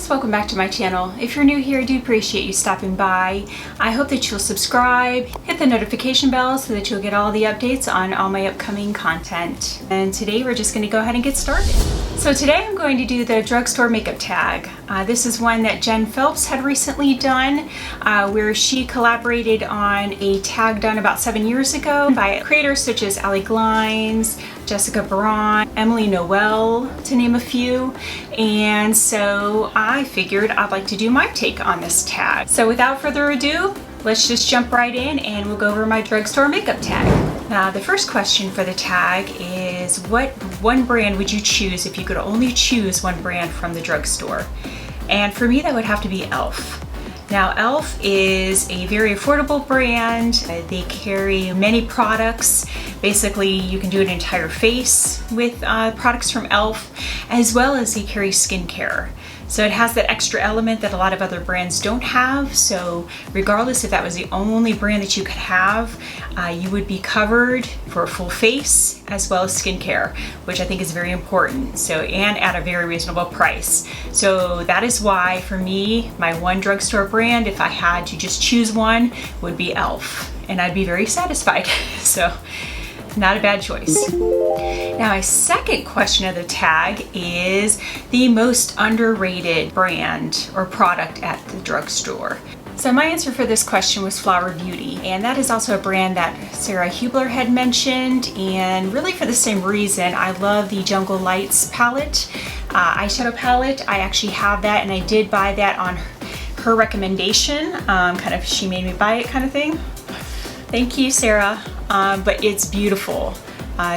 friends, welcome back to my channel. If you're new here, I do appreciate you stopping by. I hope that you'll subscribe, hit the notification bell so that you'll get all the updates on all my upcoming content. And today we're just going to go ahead and get started. So today I'm going to do the drugstore makeup tag. This is one that Jen Phelps had recently done, where she collaborated on a tag done about 7 years ago by creators such as Allie Glines, Jessica Braun, Emily Noel, to name a few. And so I figured I'd like to do my take on this tag. So without further ado, let's just jump right in and we'll go over my drugstore makeup tag. Now, the first question for the tag is, what one brand would you choose if you could only choose one brand from the drugstore? And for me, that would have to be e.l.f. Now, e.l.f. is a very affordable brand. They carry many products. Basically, you can do an entire face with products from e.l.f., as well as they carry skincare. So it has that extra element that a lot of other brands don't have. So regardless if that was the only brand that you could have, you would be covered for a full face as well as skincare, which I think is very important. So, and at a very reasonable price. So that is why for me, my one drugstore brand, if I had to just choose one, would be e.l.f. And I'd be very satisfied. So not a bad choice. Now, my second question of the tag is the most underrated brand or product at the drugstore. So my answer for this question was Flower Beauty, and that is also a brand that Sarah Hubler had mentioned, and really for the same reason. I love the Jungle Lights palette, eyeshadow palette. I actually have that, and I did buy that on her recommendation, kind of she made me buy it kind of thing. Thank you, Sarah. But it's beautiful.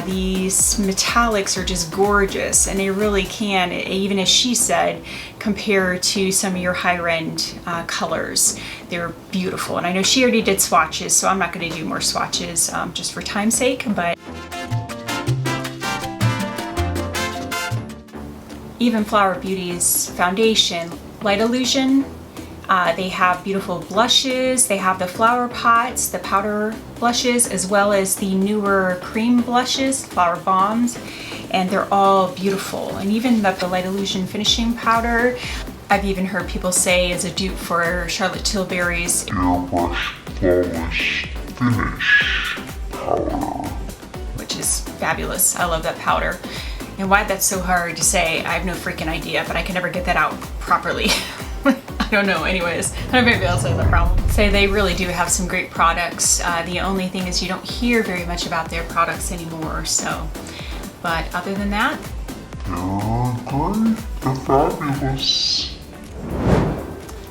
These metallics are just gorgeous, and they really can, even as she said, compare to some of your higher end colors. They're beautiful, and I know she already did swatches, so I'm not going to do more swatches just for time's sake, but even Flower Beauty's foundation, Light Illusion, they have beautiful blushes. They have the flower pots, the powder blushes, as well as the newer cream blushes, flower bombs, and they're all beautiful. And even the Light Illusion finishing powder, I've even heard people say is a dupe for Charlotte Tilbury's Airbrush Polish Finish powder, which is fabulous. I love that powder. And why that's so hard to say, I have no freaking idea, but I can never get that out properly. I don't know, anyways. I don't know if anybody else has that problem. So they really do have some great products. The only thing is you don't hear very much about their products anymore, so. But other than that, they're fabulous.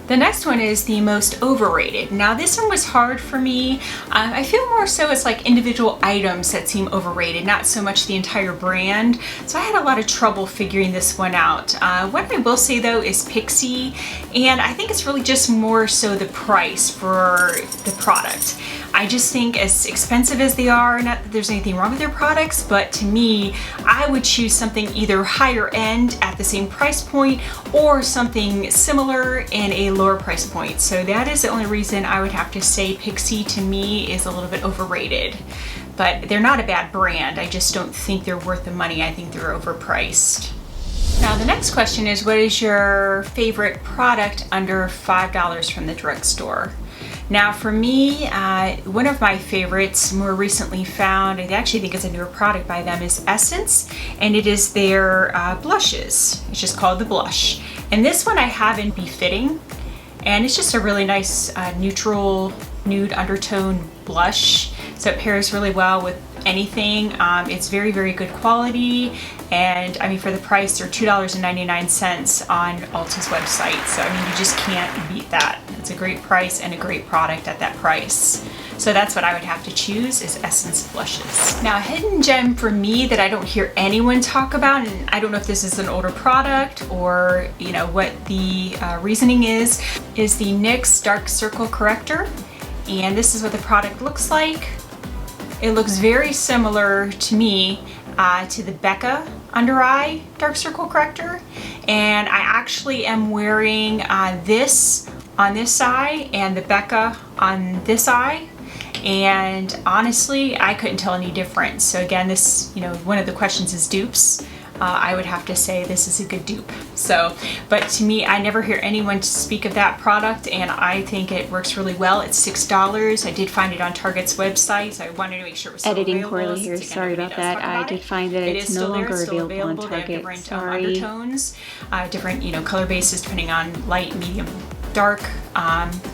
The next one is the most overrated. Now this one was hard for me. I feel more so it's like individual items that seem overrated, not so much the entire brand. So I had a lot of trouble figuring this one out. What I will say though is Pixi, and I think it's really just more so the price for the product. I just think as expensive as they are, not that there's anything wrong with their products, but to me, I would choose something either higher end at the same price point or something similar in a lower price point. So that is the only reason I would have to say Pixi to me is a little bit overrated. But they're not a bad brand. I just don't think they're worth the money. I think they're overpriced. Now the next question is, what is your favorite product under $5 from the drugstore? Now for me, one of my favorites more recently found, I actually think it's a newer product by them, is Essence, and it is their blushes. It's just called the Blush. And this one I have in Befitting, and it's just a really nice neutral nude undertone blush. So it pairs really well with anything. It's very, very good quality. And I mean, for the price, they're $2.99 on Ulta's website. So I mean, you just can't beat that. It's a great price and a great product at that price. So that's what I would have to choose, is Essence blushes. Now, a hidden gem for me that I don't hear anyone talk about, and I don't know if this is an older product or you know what the reasoning is the NYX Dark Circle Corrector. And this is what the product looks like. It looks very similar to me to the Becca Under Eye Dark Circle Corrector. And I actually am wearing this on this eye and the Becca on this eye. And honestly, I couldn't tell any difference. So again, this, you know, one of the questions is dupes. I would have to say this is a good dupe. So, but to me, I never hear anyone speak of that product, and I think it works really well. It's $6. I did find it on Target's website, so I wanted to make sure it was still Editing available. poorly here, sorry about that. I did find that it's no longer available on Target. They have different sorry. undertones, different color bases depending on light, medium, dark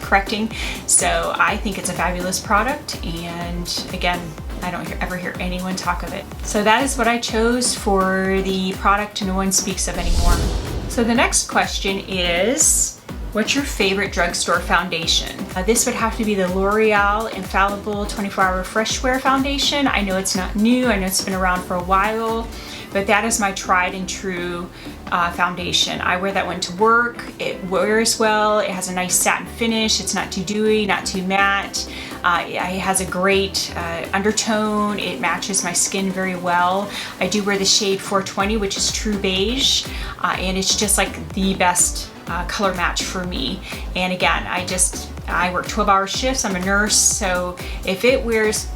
correcting. So I think it's a fabulous product, and again, I don't ever hear anyone talk of it. So that is what I chose for the product no one speaks of anymore. So the next question is, what's your favorite drugstore foundation? This would have to be the L'Oreal Infallible 24-Hour Fresh Wear Foundation. I know it's not new, I know it's been around for a while, but that is my tried and true foundation. I wear that one to work. It wears well. It has a nice satin finish. It's not too dewy, not too matte. It has a great undertone. It matches my skin very well. I do wear the shade 420, which is true beige, and it's just like the best color match for me. And again, I work 12-hour shifts. I'm a nurse, so if it wears,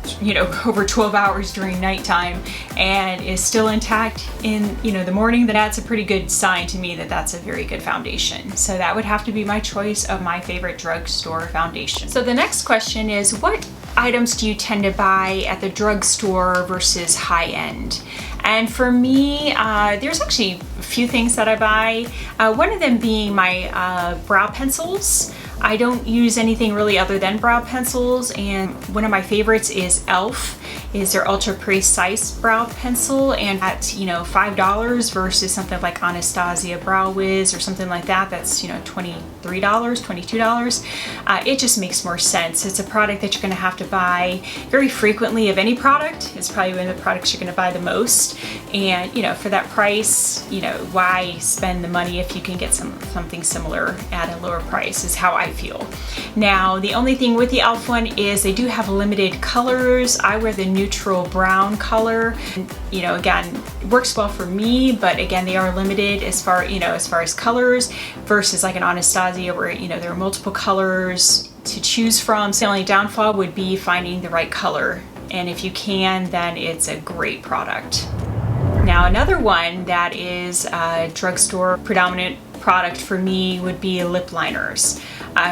over 12 hours during nighttime and is still intact in, the morning, then that's a pretty good sign to me that that's a very good foundation. So that would have to be my choice of my favorite drugstore foundation. So the next question is, what items do you tend to buy at the drugstore versus high-end? And for me, there's actually a few things that I buy. One of them being my brow pencils. I don't use anything really other than brow pencils, and one of my favorites is e.l.f. is their ultra precise brow pencil, and at $5 versus something like Anastasia Brow Wiz or something like that that's $23, $22. It just makes more sense. It's a product that you're going to have to buy very frequently. Of any product, it's probably one of the products you're going to buy the most, and for that price, why spend the money if you can get something similar at a lower price, is how I feel. Now, the only thing with the e.l.f. one is they do have limited colors. I wear the neutral brown color. And, again, it works well for me, but again, they are limited as far as colors versus like an Anastasia where, there are multiple colors to choose from. So the only downfall would be finding the right color. And if you can, then it's a great product. Now, another one that is a drugstore predominant product for me would be lip liners.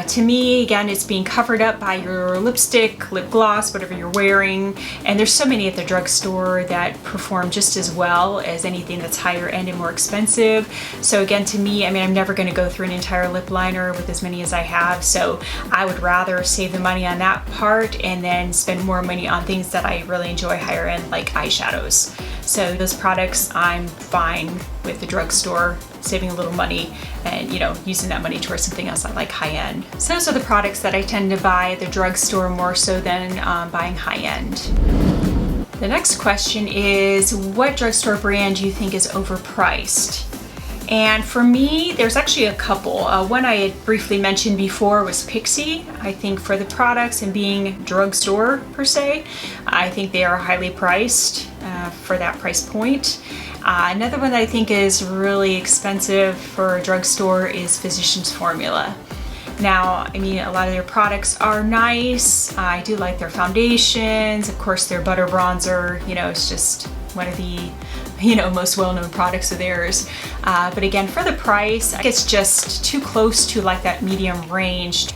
To me, again, it's being covered up by your lipstick, lip gloss, whatever you're wearing, and there's so many at the drugstore that perform just as well as anything that's higher end and more expensive. So again, to me, I'm never going to go through an entire lip liner with as many as I have, so I would rather save the money on that part and then spend more money on things that I really enjoy higher end, like eyeshadows. So those products, I'm fine with the drugstore, saving a little money and using that money towards something else I like high end. So those are the products that I tend to buy at the drugstore more so than buying high end. The next question is, what drugstore brand do you think is overpriced? And for me, there's actually a couple. One I had briefly mentioned before was Pixi. I think for the products and being drugstore per se, I think they are highly priced for that price point. Another one that I think is really expensive for a drugstore is Physicians Formula. Now, a lot of their products are nice. I do like their foundations. Of course, their butter bronzer, it's just one of the most well-known products of theirs. But again, for the price, it's just too close to like that medium range.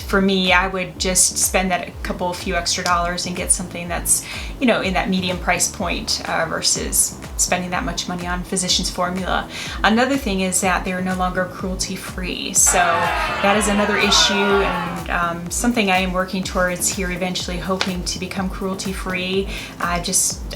For me, I would just spend that few extra dollars and get something that's, in that medium price point versus spending that much money on Physicians Formula. Another thing is that they're no longer cruelty-free. So that is another issue, and something I am working towards here eventually, hoping to become cruelty-free. I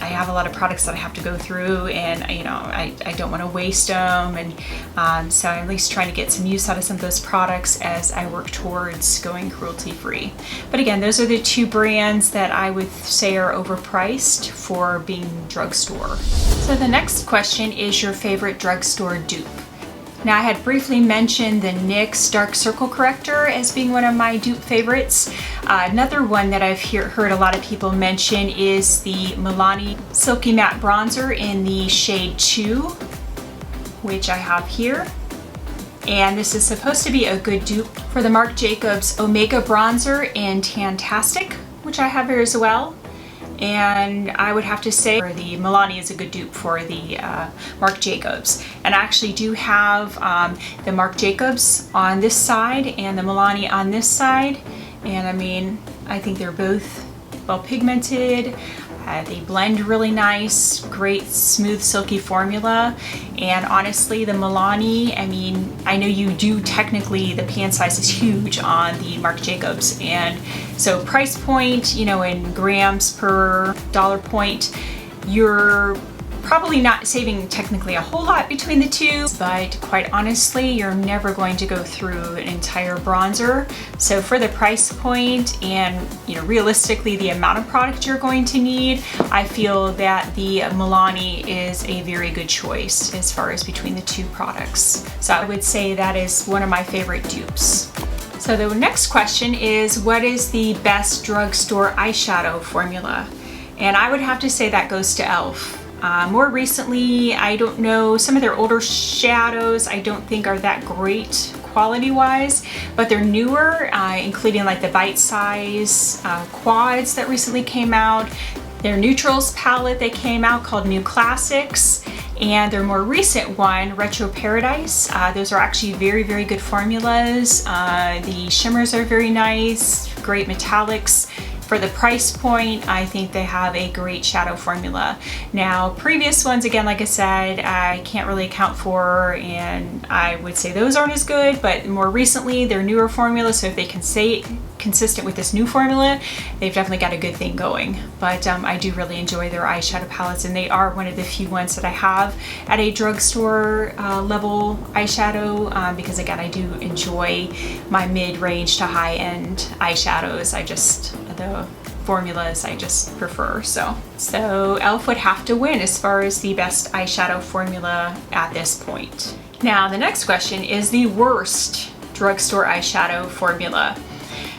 have a lot of products that I have to go through, and I don't want to waste them, and so I'm at least trying to get some use out of some of those products as I work towards going cruelty-free. But again, those are the two brands that I would say are overpriced for being drugstore. So the next question is your favorite drugstore dupe. Now, I had briefly mentioned the NYX Dark Circle Corrector as being one of my dupe favorites. Another one that I've heard a lot of people mention is the Milani Silky Matte Bronzer in the shade 2, which I have here. And this is supposed to be a good dupe for the Marc Jacobs Omega Bronzer in Tantastic, which I have here as well. And I would have to say the Milani is a good dupe for the Marc Jacobs. And I actually do have the Marc Jacobs on this side and the Milani on this side. And I mean, I think they're both well pigmented. They blend really nice, great smooth silky formula. And honestly, the Milani, I mean, I know you do technically, the pan size is huge on the Marc Jacobs, and so price point, you know, in grams per dollar point, you're probably not saving technically a whole lot between the two, but quite honestly, you're never going to go through an entire bronzer. So for the price point and, you know, realistically the amount of product you're going to need, I feel that the Milani is a very good choice as far as between the two products. So I would say that is one of my favorite dupes. So the next question is, what is the best drugstore eyeshadow formula? And I would have to say that goes to e.l.f. More recently, I don't know, some of their older shadows I don't think are that great quality-wise, but they're newer, including like the bite-size quads that recently came out, their neutrals palette that came out called New Classics, and their more recent one, Retro Paradise. Those are actually very, very good formulas. The shimmers are very nice, great metallics. For the price point, I think they have a great shadow formula. Now, previous ones, again, like I said, I can't really account for, and I would say those aren't as good, but more recently, they're newer formulas, so if they can stay consistent with this new formula, they've definitely got a good thing going. But I do really enjoy their eyeshadow palettes, and they are one of the few ones that I have at a drugstore level eyeshadow, because again, I do enjoy my mid-range to high-end eyeshadows. The formulas I just prefer. So e.l.f. would have to win as far as the best eyeshadow formula at this point. Now the next question is the worst drugstore eyeshadow formula.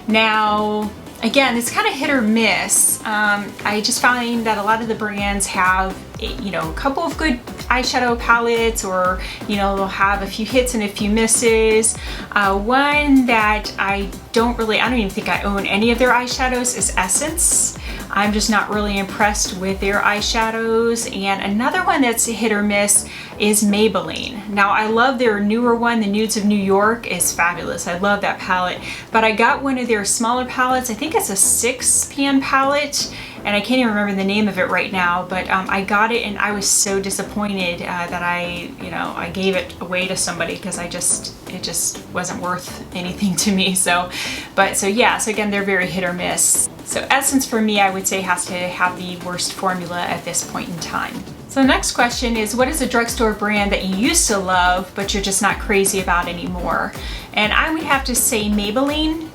Now again, it's kind of hit or miss. I just find that a lot of the brands have, you know, a couple of good eyeshadow palettes, or, you know, they'll have a few hits and a few misses. One that I don't even think I own any of their eyeshadows is Essence. I'm just not really impressed with their eyeshadows. And another one that's a hit or miss is Maybelline. Now I love their newer one, the Nudes of New York is fabulous. I love that palette, but I got one of their smaller palettes. I think it's a 6pan palette, and I can't even remember the name of it right now, but I got it and I was so disappointed that I gave it away to somebody because it just wasn't worth anything to me. So again, they're very hit or miss. So Essence for me, I would say, has to have the worst formula at this point in time. So the next question is, what is a drugstore brand that you used to love but you're just not crazy about anymore? And I would have to say Maybelline.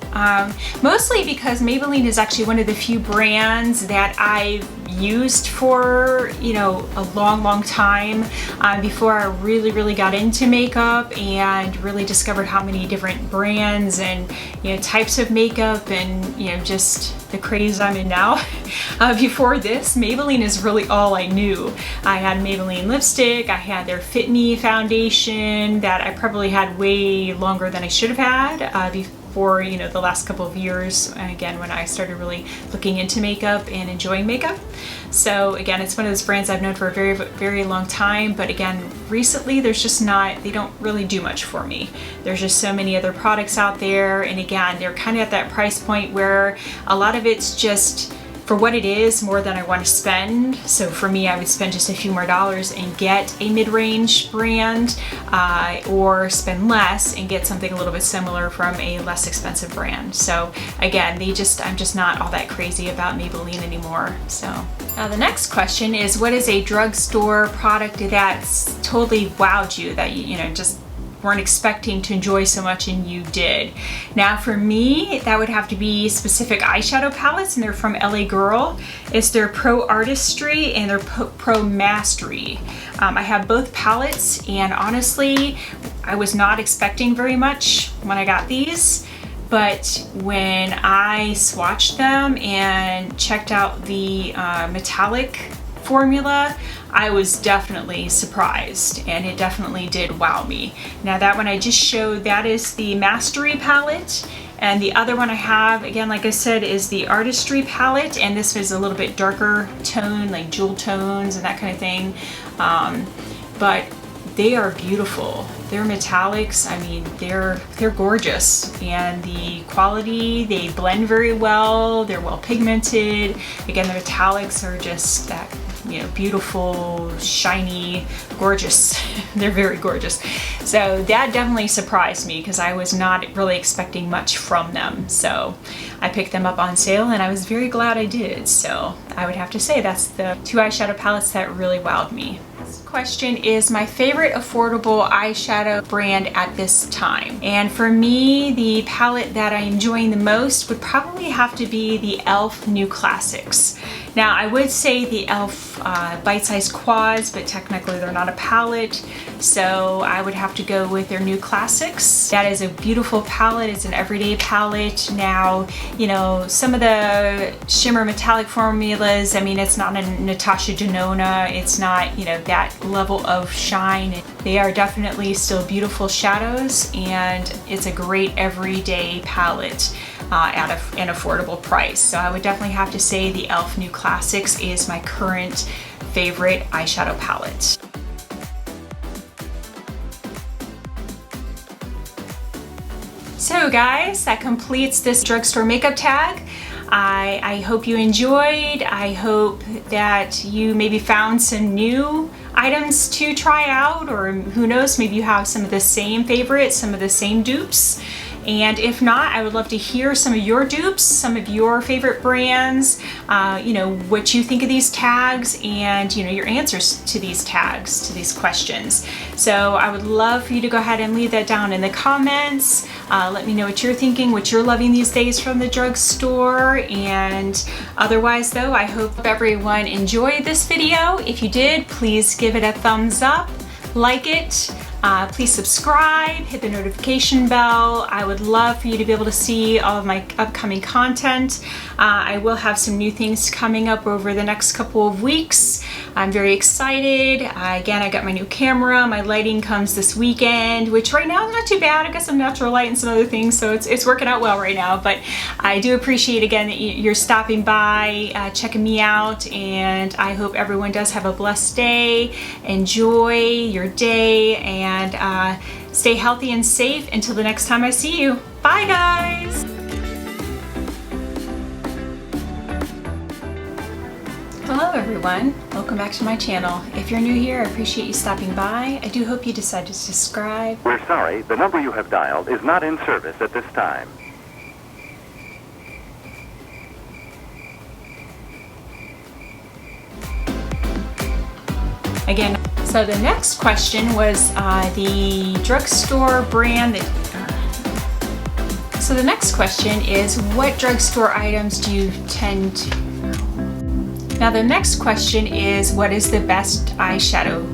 Mostly because Maybelline is actually one of the few brands that I've used for, you know, a long time before I really got into makeup and really discovered how many different brands and, you know, types of makeup and, you know, just the craze I'm in now. Before this, Maybelline is really all I knew. I had Maybelline lipstick, I had their Fit Me foundation that I probably had way longer than I should have had before, you know, the last couple of years, again, when I started really looking into makeup and enjoying makeup. So again, it's one of those brands I've known for a very long time, but again, recently there's just not, they don't really do much for me. There's just so many other products out there, and again, they're kind of at that price point where a lot of it's just for what it is more than I want to spend. So for me, I would spend just a few more dollars and get a mid-range brand, or spend less and get something a little bit similar from a less expensive brand. So again, I'm just not all that crazy about Maybelline anymore. So now the next question is, what is a drugstore product that's totally wowed you, that you know, just weren't expecting to enjoy so much and you did? Now for me, that would have to be specific eyeshadow palettes, and they're from LA Girl. It's their Pro Artistry and their Pro Mastery. I have both palettes, and honestly, I was not expecting very much when I got these, but when I swatched them and checked out the metallic formula, I was definitely surprised, and it definitely did wow me. Now that one I just showed, that is the Mastery palette, And the other one I have, again, like I said, is the Artistry palette, and this is a little bit darker tone, like jewel tones and that kind of thing. But they are beautiful. They're metallics. I mean, they're gorgeous, and the quality, they blend very well. They're well pigmented. Again, the metallics are just that, you know, beautiful, shiny, gorgeous. They're very gorgeous. So that definitely surprised me because I was not really expecting much from them. So I picked them up on sale and I was very glad I did. So I would have to say that's the two eyeshadow palettes that really wowed me. This question is my favorite affordable eyeshadow brand at this time. And for me, the palette that I enjoy the most would probably have to be the e.l.f. New Classics. Now, I would say the e.l.f. Bite-Size Quads, but technically they're not a palette, so I would have to go with their New Classics. That is a beautiful palette. It's an everyday palette. Now, you know, some of the shimmer metallic formulas, I mean, it's not a Natasha Denona. It's not, you know, that level of shine. They are definitely still beautiful shadows, and it's a great everyday palette at an affordable price. So I would definitely have to say the e.l.f. New Classics is my current favorite eyeshadow palette. So guys, that completes this drugstore makeup tag. I hope you enjoyed. I hope that you maybe found some new items to try out, or who knows, maybe you have some of the same favorites, some of the same dupes. And if not, I would love to hear some of your dupes, some of your favorite brands, you know, what you think of these tags, and, you know, your answers to these tags, to these questions. So I would love for you to go ahead and leave that down in the comments. Let me know what you're thinking, what you're loving these days from the drugstore. And otherwise though, I hope everyone enjoyed this video. If you did, please give it a thumbs up, like it. Please subscribe, hit the notification bell. I would love for you to be able to see all of my upcoming content. I will have some new things coming up over the next couple of weeks. I'm very excited. Again, I got my new camera. My lighting comes this weekend, which right now is not too bad. I got some natural light and some other things, so it's working out well right now. But I do appreciate, again, that you're stopping by, checking me out, and I hope everyone does have a blessed day. Enjoy your day, and stay healthy and safe until the next time I see you. Bye, guys! Hello everyone, welcome back to my channel. If you're new here, I appreciate you stopping by. I do hope you decide to subscribe. We're sorry, the number you have dialed is not in service at this time. Again, so the next question was the drugstore brand that... So the next question is, what drugstore items do you tend to... Now the next question is, what is the best eyeshadow